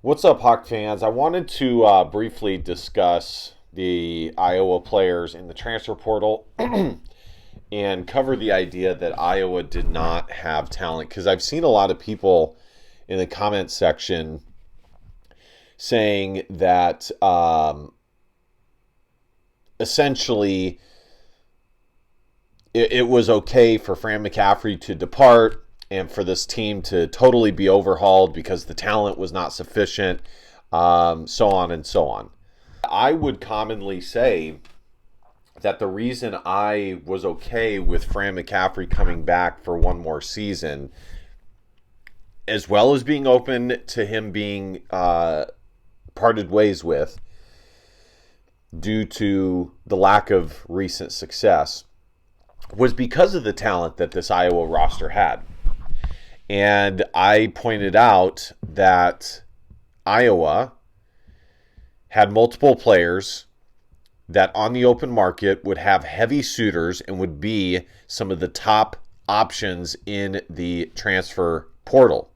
What's up, Hawk fans? I wanted to briefly discuss the Iowa players in the transfer portal and cover the idea that Iowa did not have talent because I've seen a lot of people in the comment section saying that essentially it was okay for Fran McCaffrey to depart and for this team to totally be overhauled because the talent was not sufficient, so on and so on. I would commonly say that the reason I was okay with Fran McCaffrey coming back for one more season, as well as being open to him being parted ways with due to the lack of recent success, was because of the talent that this Iowa roster had. And I pointed out that Iowa had multiple players that on the open market would have heavy suitors and would be some of the top options in the transfer portal.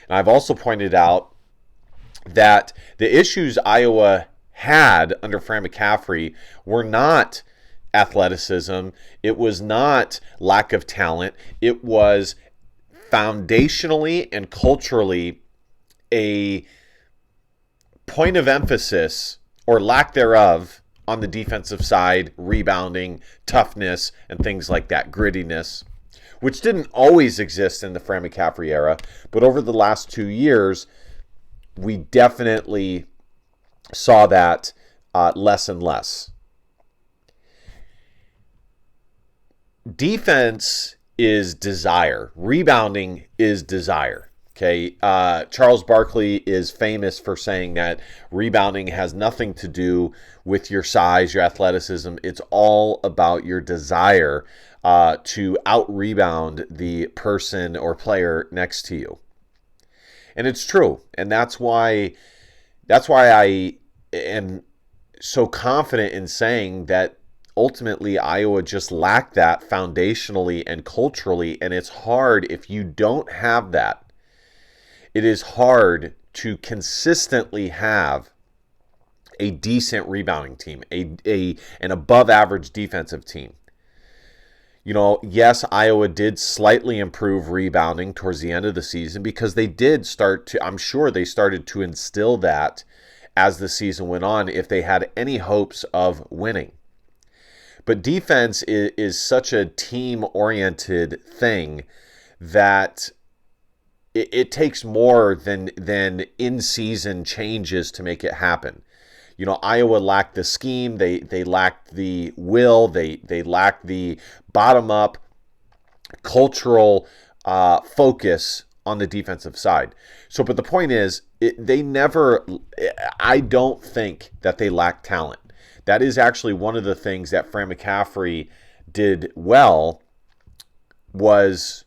And I've also pointed out that the issues Iowa had under Fran McCaffrey were not athleticism, it was not lack of talent, it was foundationally and culturally a point of emphasis or lack thereof on the defensive side, rebounding, toughness, and things like that, grittiness, which didn't always exist in the Fran McCaffrey era, but over the last 2 years, we definitely saw that less and less. Defense is desire. Rebounding is desire. Okay. Charles Barkley is famous for saying that rebounding has nothing to do with your size, your athleticism. It's all about your desire to out rebound the person or player next to you. And it's true. And that's why I am so confident in saying that ultimately Iowa just lacked that foundationally and culturally, and it's hard if you don't have that. It is hard to consistently have a decent rebounding team, an above average defensive team. You know, yes, Iowa did slightly improve rebounding towards the end of the season because they did start to, I'm sure they started to instill that as the season went on if they had any hopes of winning. But defense is such a team-oriented thing that it takes more than in-season changes to make it happen. You know, Iowa lacked the scheme. They lacked the will. They lacked the bottom-up cultural focus on the defensive side. So, but the point is, they never. I don't think that they lack talent. That is actually one of the things that Fran McCaffrey did well was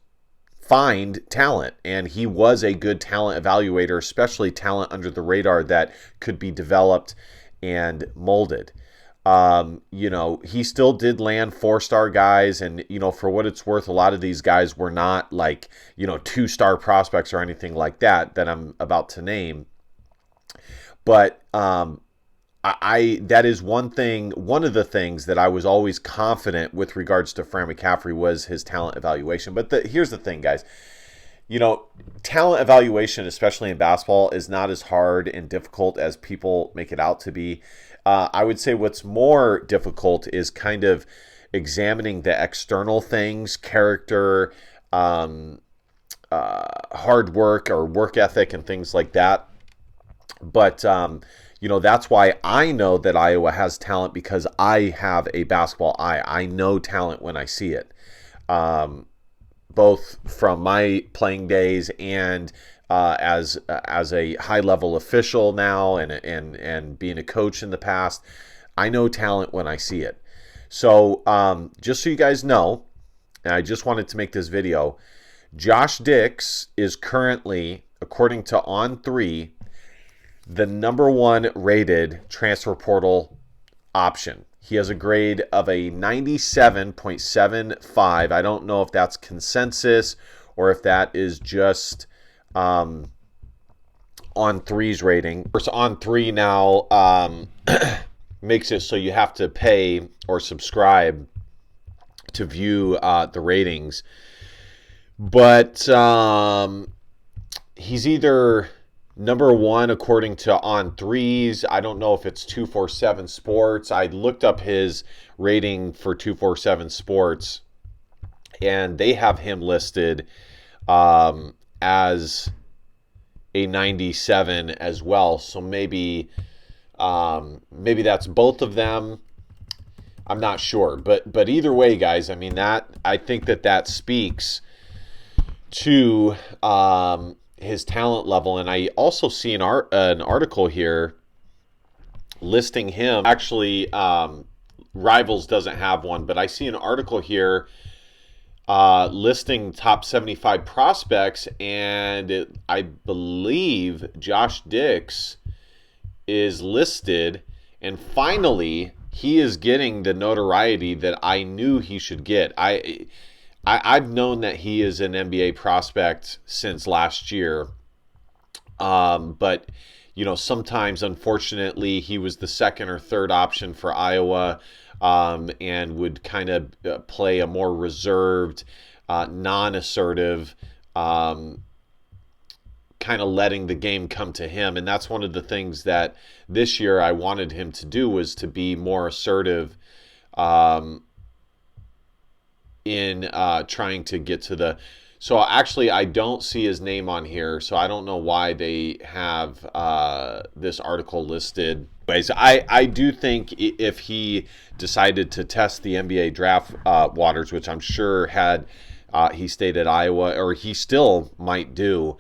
find talent, and he was a good talent evaluator, especially talent under the radar that could be developed and molded. He still did land 4-star guys, and for what it's worth, a lot of these guys were not like 2-star prospects or anything like that I'm about to name. But I that is one of the things that I was always confident with regards to Fran McCaffrey was his talent evaluation. But here's the thing, guys. Talent evaluation, especially in basketball, is not as hard and difficult as people make it out to be. I would say what's more difficult is kind of examining the external things, character, hard work or work ethic, and things like that. But that's why I know that Iowa has talent because I have a basketball eye. I know talent when I see it, both from my playing days and as a high level official now, and being a coach in the past. I know talent when I see it. So just so you guys know, and I just wanted to make this video, Josh Dix is currently, according to On3, the number one rated transfer portal option. He has a grade of a 97.75. I don't know if that's consensus or if that is just On three's rating. Of course, On Three now makes it so you have to pay or subscribe to view the ratings. But he's either number one according to On Threes. I don't know if it's 247 Sports. I looked up his rating for 247 Sports, and they have him listed as a 97 as well. So maybe that's both of them. I'm not sure, but either way, guys, I mean, that I think that speaks to his talent level. And I also see an article here listing him. Actually, Rivals doesn't have one, but I see an article here listing top 75 prospects, and I believe Josh Dix is listed, and finally he is getting the notoriety that I knew he should get. I've known that he is an NBA prospect since last year, but sometimes, unfortunately, he was the second or third option for Iowa, and would kind of play a more reserved, non-assertive, kind of letting the game come to him. And that's one of the things that this year I wanted him to do, was to be more assertive in trying to get to the... So actually, I don't see his name on here, so I don't know why they have this article listed. Anyways, I do think if he decided to test the NBA draft waters, which I'm sure had he stayed at Iowa, or he still might do,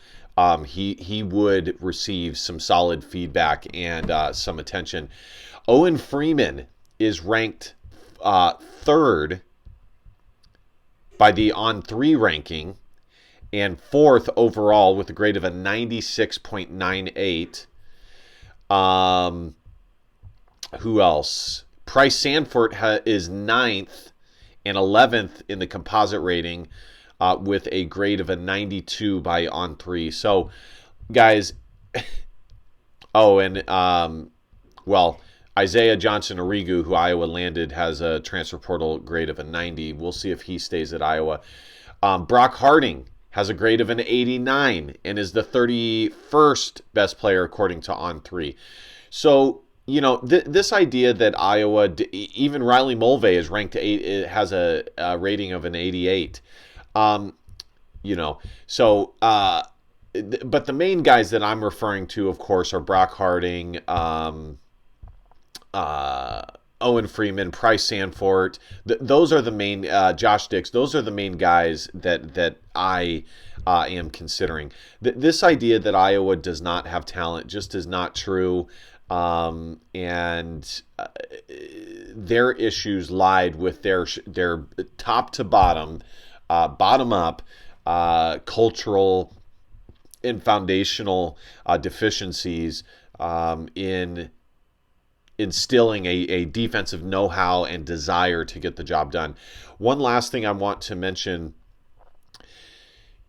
he would receive some solid feedback and some attention. Owen Freeman is ranked third by the On Three ranking, and fourth overall with a grade of a 96.98. Who else? Price Sanford is ninth and 11th in the composite rating with a grade of a 92 by On Three. So, guys, Isaiah Johnson-Arigu, who Iowa landed, has a transfer portal grade of a 90. We'll see if he stays at Iowa. Brock Harding has a grade of an 89 and is the 31st best player according to On Three. So, this idea that Iowa, even Riley Mulvey is ranked 8, it has a rating of an 88. But the main guys that I'm referring to, of course, are Brock Harding, Owen Freeman, Price Sanford. Those are the main, Josh Dix. Those are the main guys that I am considering. This idea that Iowa does not have talent just is not true. And their issues lied with their top to bottom, bottom up, cultural and foundational deficiencies in instilling a defensive know-how and desire to get the job done. One last thing I want to mention,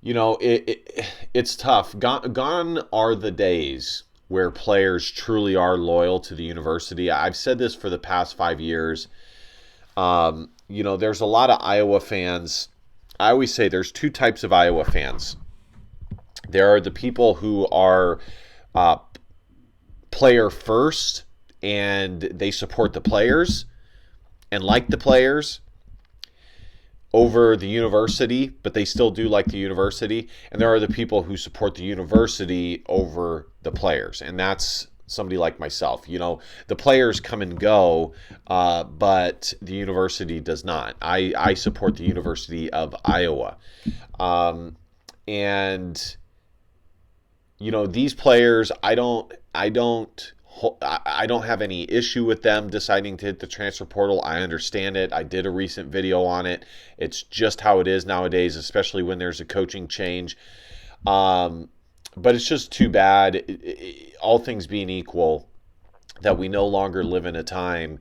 it's tough. Gone are the days where players truly are loyal to the university. I've said this for the past 5 years. There's a lot of Iowa fans. I always say there's two types of Iowa fans. There are the people who are player first, and they support the players and like the players over the university, but they still do like the university. And there are the people who support the university over the players, and that's somebody like myself. The players come and go, but the university does not. I support the University of Iowa. And these players, I don't have any issue with them deciding to hit the transfer portal. I understand it. I did a recent video on it. It's just how it is nowadays, especially when there's a coaching change. But it's just too bad, all things being equal, that we no longer live in a time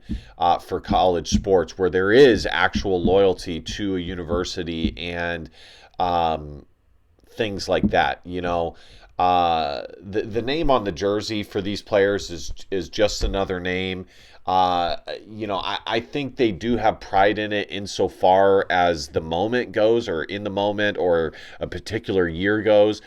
for college sports where there is actual loyalty to a university and things like that. the name on the jersey for these players is just another name. I think they do have pride in it insofar as the moment goes, or in the moment, or a particular year goes.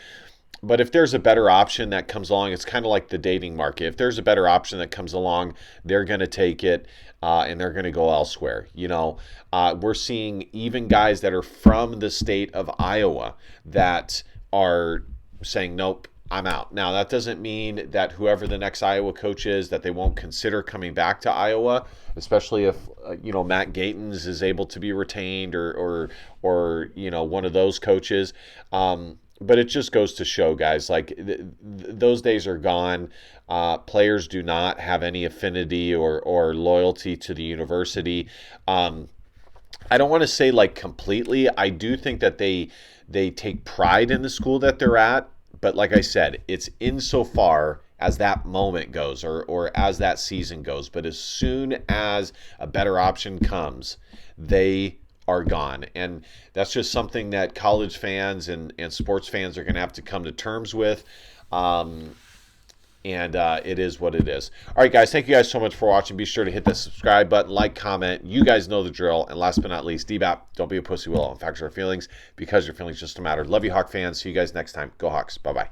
But if there's a better option that comes along, it's kind of like the dating market. If there's a better option that comes along, they're going to take it, and they're going to go elsewhere. We're seeing even guys that are from the state of Iowa that are saying, nope, I'm out. Now, that doesn't mean that whoever the next Iowa coach is, that they won't consider coming back to Iowa, especially if, Matt Gatens is able to be retained, or one of those coaches. But it just goes to show, guys, like those days are gone. Players do not have any affinity or loyalty to the university. I don't want to say like completely. I do think that they take pride in the school that they're at. But like I said, it's insofar as that moment goes, or as that season goes. But as soon as a better option comes, they are gone. And that's just something that college fans and sports fans are going to have to come to terms with. And it is what it is. All right, guys, thank you guys so much for watching. Be sure to hit the subscribe button, like, comment. You guys know the drill. And last but not least, DBAP, don't be a pussy, will. In fact, your feelings, because your feelings just matter. Love you, Hawk fans. See you guys next time. Go Hawks. Bye-bye.